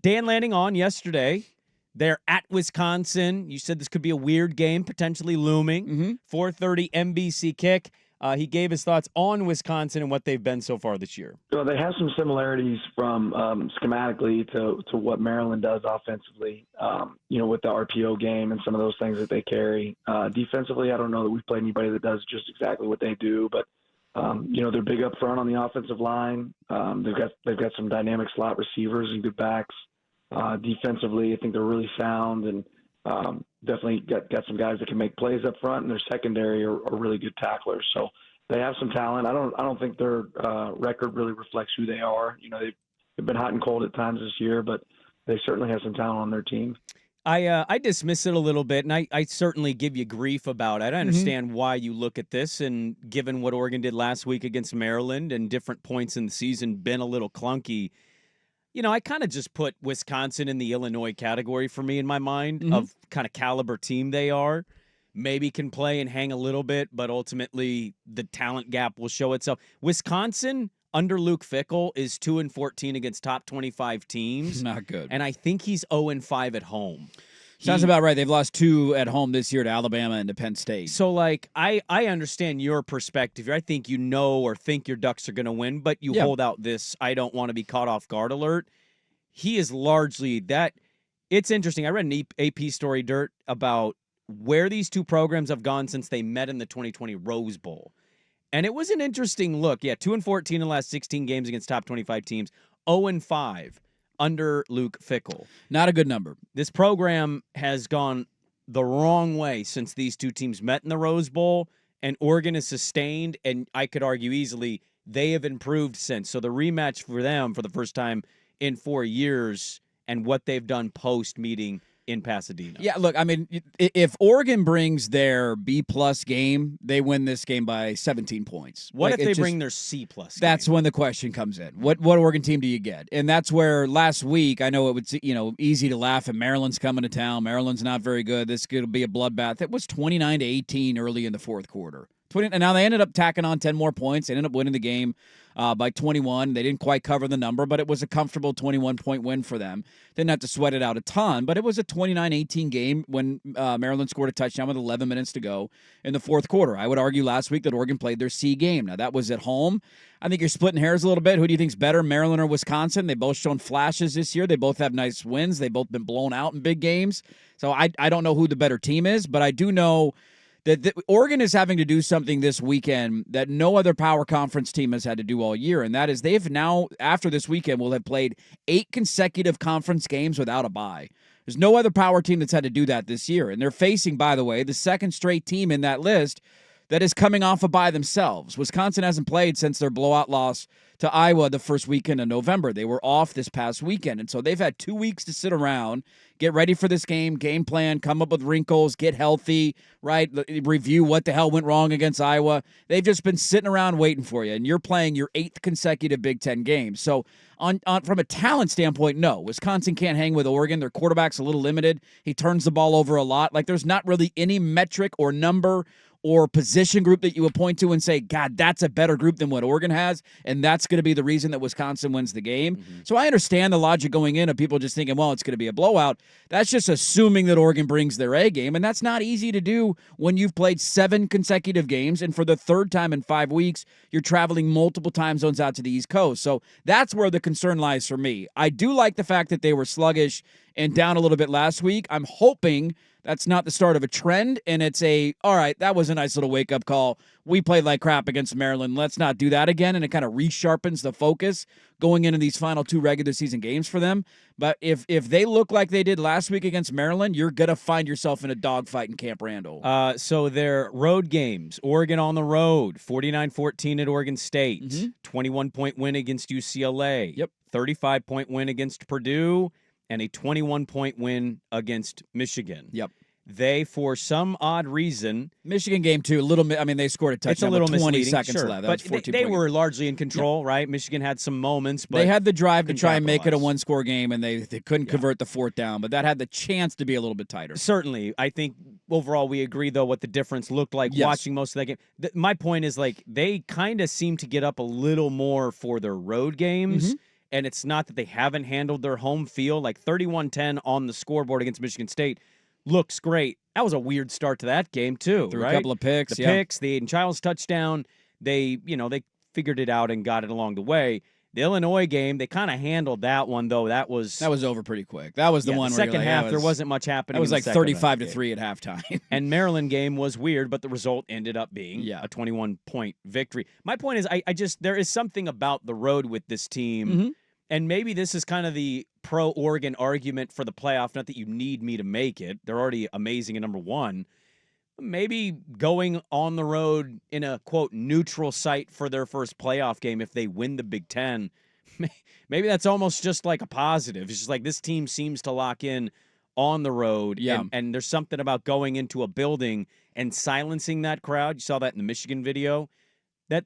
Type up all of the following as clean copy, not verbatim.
Dan Lanning on yesterday. They're at Wisconsin. You said this could be a weird game, potentially looming. 4:30 NBC kick. He gave his thoughts on Wisconsin and what they've been so far this year. Well, they have some similarities from schematically to what Maryland does offensively, with the RPO game and some of those things that they carry. Defensively, I don't know that we've played anybody that does just exactly what they do, but they're big up front on the offensive line. They've got some dynamic slot receivers and good backs. Defensively, I think they're really sound and definitely got some guys that can make plays up front, and their secondary are really good tacklers. So they have some talent. I don't think their record really reflects who they are. They've been hot and cold at times this year, but they certainly have some talent on their team. I dismiss it a little bit, and I certainly give you grief about it. I understand why you look at this, and given what Oregon did last week against Maryland and different points in the season, been a little clunky. I kind of just put Wisconsin in the Illinois category for me in my mind of kind of caliber team they are. Maybe can play and hang a little bit, but ultimately the talent gap will show itself. Wisconsin under Luke Fickell is 2-14 against top 25 teams. Not good. And I think he's 0-5 at home. Sounds about right. They've lost 2 at home this year to Alabama and to Penn State. So, I understand your perspective. I think or think your Ducks are going to win, but you hold out this I don't want to be caught off guard alert. He is largely that. It's interesting. I read an AP story, Dirt, about where these two programs have gone since they met in the 2020 Rose Bowl. And it was an interesting look. 2-14 in the last 16 games against top 25 teams, 0-5. Under Luke Fickell. Not a good number. This program has gone the wrong way since these two teams met in the Rose Bowl, and Oregon is sustained, and I could argue easily they have improved since. So the rematch for them for the first time in 4 years and what they've done post-meeting in Pasadena. Yeah, look, I mean, if Oregon brings their B-plus game, they win this game by 17 points. What if they bring their C-plus game? That's when the question comes in. What Oregon team do you get? And that's where last week, I know it was easy to laugh at Maryland's coming to town. Maryland's not very good. This could be a bloodbath. It was 29-18 early in the fourth quarter. And now they ended up tacking on 10 more points. They ended up winning the game by 21. They didn't quite cover the number, but it was a comfortable 21-point win for them. Didn't have to sweat it out a ton, but it was a 29-18 game when Maryland scored a touchdown with 11 minutes to go in the fourth quarter. I would argue last week that Oregon played their C game. Now, that was at home. I think you're splitting hairs a little bit. Who do you think's better, Maryland or Wisconsin? They both shown flashes this year. They both have nice wins. They've both been blown out in big games. So I don't know who the better team is, but I do know that Oregon is having to do something this weekend that no other power conference team has had to do all year, and that is they've now, after this weekend, will have played 8 consecutive conference games without a bye. There's no other power team that's had to do that this year, and they're facing, by the way, the second straight team in that list that is coming off a bye themselves. Wisconsin hasn't played since their blowout loss to Iowa the first weekend of November. They were off this past weekend, and so they've had 2 weeks to sit around, get ready for this game plan, come up with wrinkles, get healthy, right? Review what the hell went wrong against Iowa. They've just been sitting around waiting for you, and you're playing your 8th consecutive Big Ten game. So on from a talent standpoint, no. Wisconsin can't hang with Oregon. Their quarterback's a little limited. He turns the ball over a lot. There's not really any metric or number or position group that you would point to and say, God, that's a better group than what Oregon has, and that's going to be the reason that Wisconsin wins the game. So I understand the logic going in of people just thinking, well, it's going to be a blowout. That's just assuming that Oregon brings their A game, and that's not easy to do when you've played 7 consecutive games, and for the third time in 5 weeks, you're traveling multiple time zones out to the East Coast. So that's where the concern lies for me. I do like the fact that they were sluggish and down a little bit last week. I'm hoping that's not the start of a trend, and it's all right, that was a nice little wake-up call. We played like crap against Maryland. Let's not do that again, and it kind of resharpens the focus going into these final 2 regular season games for them. But if they look like they did last week against Maryland, you're going to find yourself in a dogfight in Camp Randall. So their road games, Oregon on the road, 49-14 at Oregon State, 21-point win against UCLA, 35-point win against Purdue, and a 21-point win against Michigan. They, for some odd reason... Michigan game, too, they scored a touchdown. It's a little with 20 misleading, seconds sure. left. But they were largely in control, right? Michigan had some moments, but they had the drive to try and make it a one-score game, and they couldn't convert the fourth down, but that had the chance to be a little bit tighter. Certainly. I think overall we agree, though, what the difference looked like watching most of that game. My point is, they kind of seem to get up a little more for their road games. And it's not that they haven't handled their home field. Like 31-10 on the scoreboard against Michigan State looks great. That was a weird start to that game, too, Threw right? a couple of picks. The picks, the Aiden Childs touchdown. They figured it out and got it along the way. The Illinois game, they kind of handled that one, though. That was over pretty quick. That was the one the where second half, there wasn't much happening. That was in like the second 35-3 at halftime. And Maryland game was weird, but the result ended up being a 21-point victory. My point is, I just there is something about the road with this team, and maybe this is kind of the pro-Oregon argument for the playoff. Not that you need me to make it; they're already amazing at number one. Maybe going on the road in a, quote, neutral site for their first playoff game if they win the Big Ten, maybe that's almost just like a positive. It's just like this team seems to lock in on the road, and there's something about going into a building and silencing that crowd. You saw that in the Michigan video. That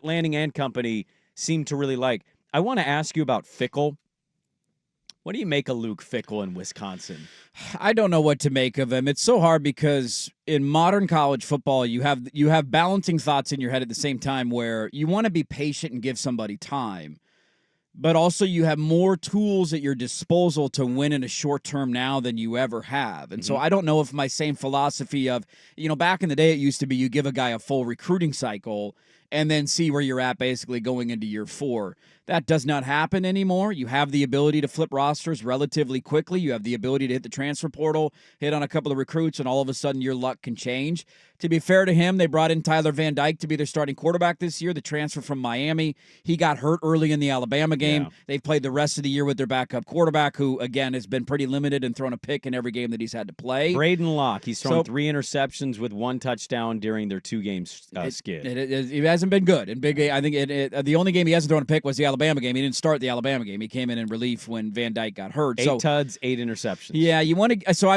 Lanning and company seem to really like. I want to ask you about Fickell. What do you make of Luke Fickell in Wisconsin? I don't know what to make of him. It's so hard because in modern college football, you have balancing thoughts in your head at the same time where you want to be patient and give somebody time, but also you have more tools at your disposal to win in a short term now than you ever have. And so I don't know if my same philosophy of, back in the day it used to be you give a guy a full recruiting cycle and then see where you're at basically going into year 4. That does not happen anymore. You have the ability to flip rosters relatively quickly. You have the ability to hit the transfer portal, hit on a couple of recruits, and all of a sudden your luck can change. To be fair to him, they brought in Tyler Van Dyke to be their starting quarterback this year, the transfer from Miami. He got hurt early in the Alabama game. Yeah. They've played the rest of the year with their backup quarterback, who, again, has been pretty limited and thrown a pick in every game that he's had to play. Braden Locke. He's thrown 3 interceptions with 1 touchdown during their 2-game skid. It hasn't been good. In big game, I think the only game he hasn't thrown a pick was the Alabama game. He didn't start the Alabama game. He came in relief when Van Dyke got hurt. 8 tuds, 8 interceptions. Yeah, I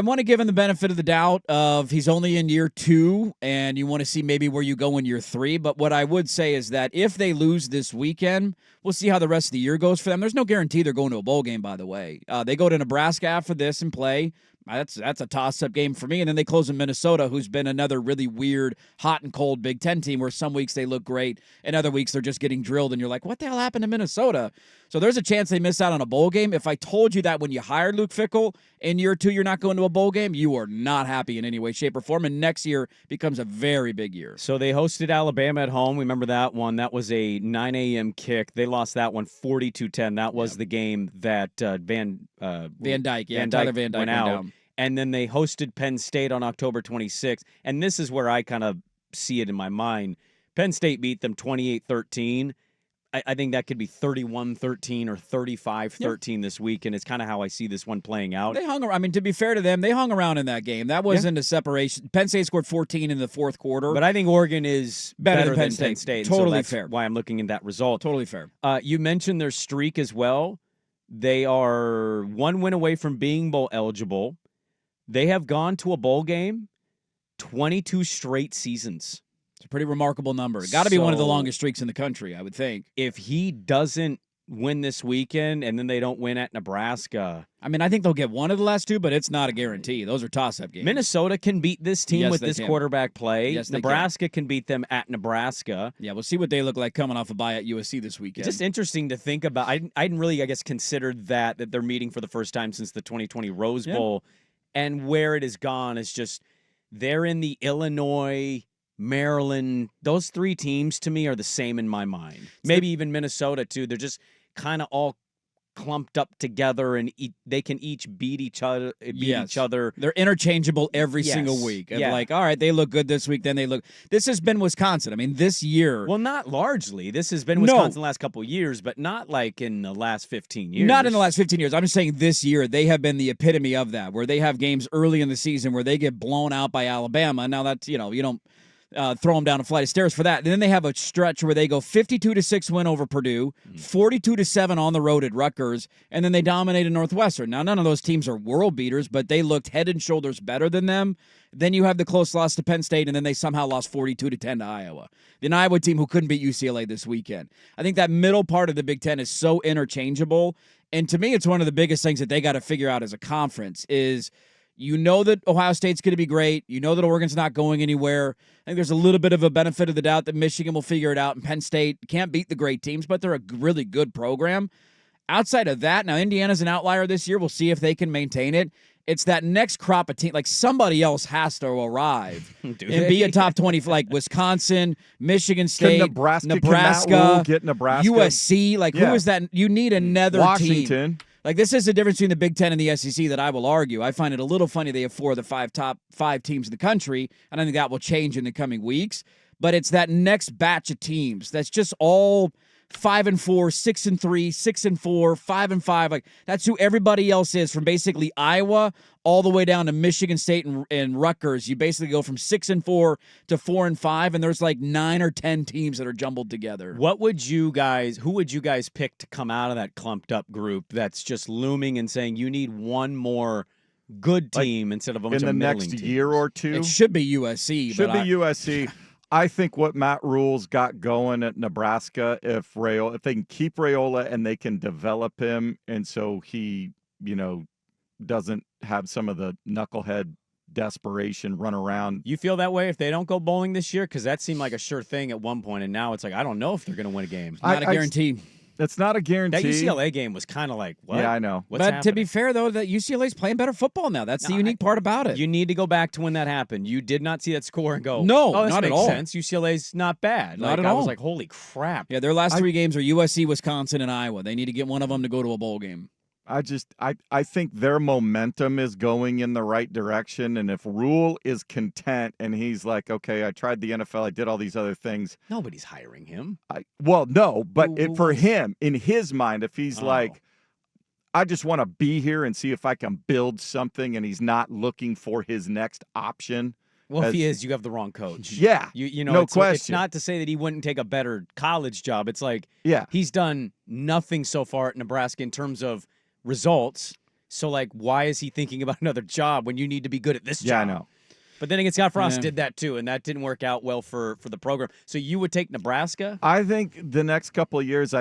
want to give him the benefit of the doubt of he's only in year 2, and you want to see maybe where you go in year 3. But what I would say is that if they lose this weekend, we'll see how the rest of the year goes for them. There's no guarantee they're going to a bowl game, by the way. They go to Nebraska after this and play. That's a toss-up game for me. And then they close in Minnesota, who's been another really weird, hot and cold Big Ten team where some weeks they look great and other weeks they're just getting drilled and you're like, what the hell happened to Minnesota? So there's a chance they miss out on a bowl game. If I told you that when you hired Luke Fickell in year 2 you're not going to a bowl game, you are not happy in any way, shape, or form. And next year becomes a very big year. So they hosted Alabama at home. Remember that one? That was a 9 a.m. kick. They lost that one 42-10. That was the game that Tyler Van Dyke went out. Down. And then they hosted Penn State on October 26th. And this is where I kind of see it in my mind. Penn State beat them 28-13. I think that could be 31-13 or 35-13 this week, and it's kind of how I see this one playing out. They hung around. I mean, to be fair to them, they hung around in that game. That wasn't a separation. Penn State scored 14 in the fourth quarter. But I think Oregon is better than Penn State. Totally so that's fair. Why I'm looking at that result. Totally fair. You mentioned their streak as well. They are 1 win away from being bowl eligible. They have gone to a bowl game 22 straight seasons. It's a pretty remarkable number. Got to be one of the longest streaks in the country, I would think. If he doesn't win this weekend and then they don't win at Nebraska. I mean, I think they'll get one of the last 2, but it's not a guarantee. Those are toss-up games. Minnesota can beat this team with this quarterback play. Yes, Nebraska can beat them at Nebraska. Yeah, we'll see what they look like coming off a bye at USC this weekend. It's just interesting to think about. I didn't really, consider that they're meeting for the first time since the 2020 Rose Bowl. And where it has gone is just they're in the Illinois, Maryland. Those 3 teams to me are the same in my mind. Maybe even Minnesota too. They're just kind of all clumped up together, and they can each beat each other. They're interchangeable every single week. And like, all right, they look good this week. Then they look. This has been Wisconsin. I mean, this year. Well, not largely. This has been Wisconsin the last couple of years, but not like in the last 15 years. Not in the last 15 years. I'm just saying this year they have been the epitome of that, where they have games early in the season where they get blown out by Alabama. Now that's you don't. Throw them down a flight of stairs for that. And then they have a stretch where they go 52-6 win over Purdue, 42-7 on the road at Rutgers, and then they dominated Northwestern. Now, none of those teams are world beaters, but they looked head and shoulders better than them. Then you have the close loss to Penn State, and then they somehow lost 42-10 to Iowa. The Iowa team who couldn't beat UCLA this weekend. I think that middle part of the Big Ten is so interchangeable. And to me, it's one of the biggest things that they got to figure out as a conference is – you know that Ohio State's going to be great. You know that Oregon's not going anywhere. I think there's a little bit of a benefit of the doubt that Michigan will figure it out, and Penn State can't beat the great teams, but they're a really good program. outside of that, now Indiana's an outlier this year. We'll see if they can maintain it. It's that next crop of team. Like, somebody else has to arrive and be a top 20, like Wisconsin, Michigan State, Nebraska. Can Matt Rule get Nebraska? USC. Like, who is that? You need another Washington. team. Like, this is the difference between the Big Ten and the SEC that I will argue. I find it a little funny they have 4 of the top 5 teams in the country, and I think that will change in the coming weeks. But it's that next batch of teams that's just all 5-4, 6-3, 6-4, 5-5. Like, that's who everybody else is, from basically Iowa all the way down to Michigan State and Rutgers. You basically go from 6-4 to 4-5, and there's like 9 or 10 teams that are jumbled together. Who would you guys pick to come out of that clumped up group that's just looming and saying you need one more good team instead of a bunch in of the middling next teams? year or two? It should be USC. USC. I think what Matt Rule's got going at Nebraska, if they can keep Raiola and they can develop him, and so he, doesn't have some of the knucklehead desperation run around. You feel that way if they don't go bowling this year? Because that seemed like a sure thing at one point, and now it's like, I don't know if they're going to win a game. Not a guarantee. It's not a guarantee. That UCLA game was kind of like, what? Yeah, I know. What's but happening? to be fair, though, that UCLA's playing better football now. That's the unique part about it. You need to go back to when that happened. You did not see that score and go, no, oh, this not makes at all. sense. UCLA's not bad. Not at I all. was like, holy crap. Yeah, their last 3 games are USC, Wisconsin, and Iowa. They need to get one of them to go to a bowl game. I think their momentum is going in the right direction, and if Rule is content and he's like, okay, I tried the NFL, I did all these other things. Nobody's hiring him. No, but for him, in his mind, if he's like, I just want to be here and see if I can build something, and he's not looking for his next option. Well, if he is, you have the wrong coach. Yeah, no question. It's not to say that he wouldn't take a better college job. It's like, yeah, he's done nothing so far at Nebraska in terms of results. So, like, why is he thinking about another job when you need to be good at this job? Yeah, I know. But then again, Scott Frost did that too, and that didn't work out well for the program. So you would take Nebraska? I think the next couple of years,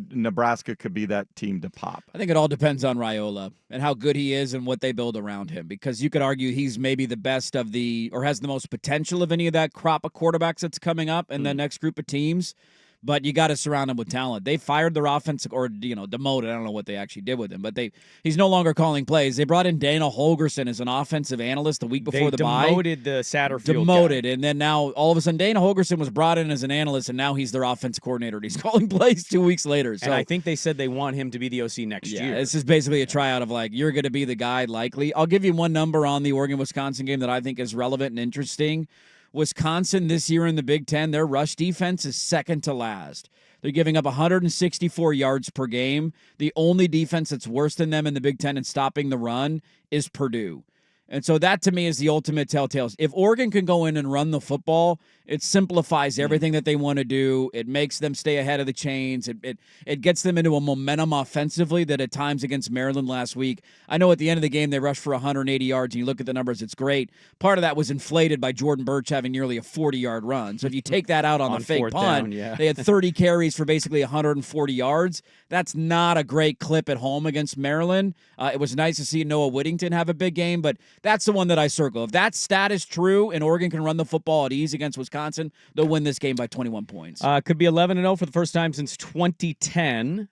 Nebraska could be that team to pop. I think it all depends on Raiola and how good he is and what they build around him, because you could argue he's maybe the best or has the most potential of any of that crop of quarterbacks that's coming up in the next group of teams. But you got to surround him with talent. They fired their offense, or demoted. I don't know what they actually did with him, but he's no longer calling plays. They brought in Dana Holgerson as an offensive analyst the week before the bye. They demoted the Satterfield guy. And then now all of a sudden Dana Holgerson was brought in as an analyst, and now he's their offensive coordinator. And he's calling plays 2 weeks later. So and I think they said they want him to be the OC next year. This is basically a tryout of like, you're going to be the guy likely. I'll give you one number on the Oregon-Wisconsin game that I think is relevant and interesting. Wisconsin this year in the Big Ten, their rush defense is second to last. They're giving up 164 yards per game. The only defense that's worse than them in the Big Ten in stopping the run is Purdue. And so that, to me, is the ultimate telltale. If Oregon can go in and run the football, it simplifies everything that they want to do. It makes them stay ahead of the chains. It gets them into a momentum offensively that at times against Maryland last week. I know at the end of the game they rushed for 180 yards, and you look at the numbers, it's great. Part of that was inflated by Jordan Birch having nearly a 40-yard run. So if you take that out on the fake punt, they had 30 carries for basically 140 yards. That's not a great clip at home against Maryland. It was nice to see Noah Whittington have a big game, but that's the one that I circle. If that stat is true and Oregon can run the football at ease against Wisconsin, they'll win this game by 21 points. Could be 11-0 for the first time since 2010.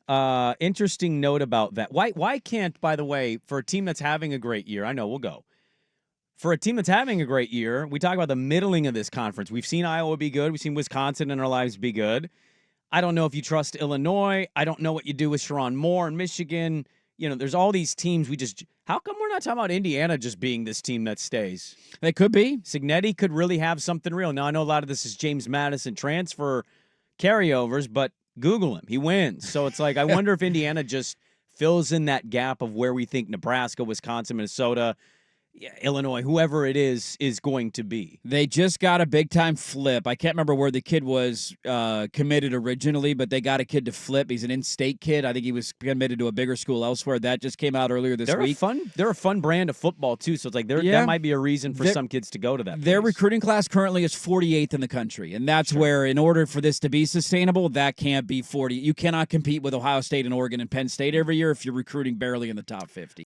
Interesting note about that. Why can't, by the way, for a team that's having a great year, I know we'll go. For a team that's having a great year, we talk about the middling of this conference. We've seen Iowa be good. We've seen Wisconsin in our lives be good. I don't know if you trust Illinois. I don't know what you do with Sharon Moore in Michigan. There's all these teams how come we're not talking about Indiana just being this team that stays? They could be. Signetti could really have something real. Now, I know a lot of this is James Madison transfer carryovers, but Google him. He wins. So it's like, I wonder if Indiana just fills in that gap of where we think Nebraska, Wisconsin, Minnesota, Illinois, whoever it is going to be. They just got a big-time flip. I can't remember where the kid was committed originally, but they got a kid to flip. He's an in-state kid. I think he was committed to a bigger school elsewhere. That just came out earlier this week. They're a fun brand of football, too, so it's like that might be a reason for some kids to go to that Their place. recruiting class currently is 48th in the country, and that's where, in order for this to be sustainable, that can't be 40. You cannot compete with Ohio State and Oregon and Penn State every year if you're recruiting barely in the top 50.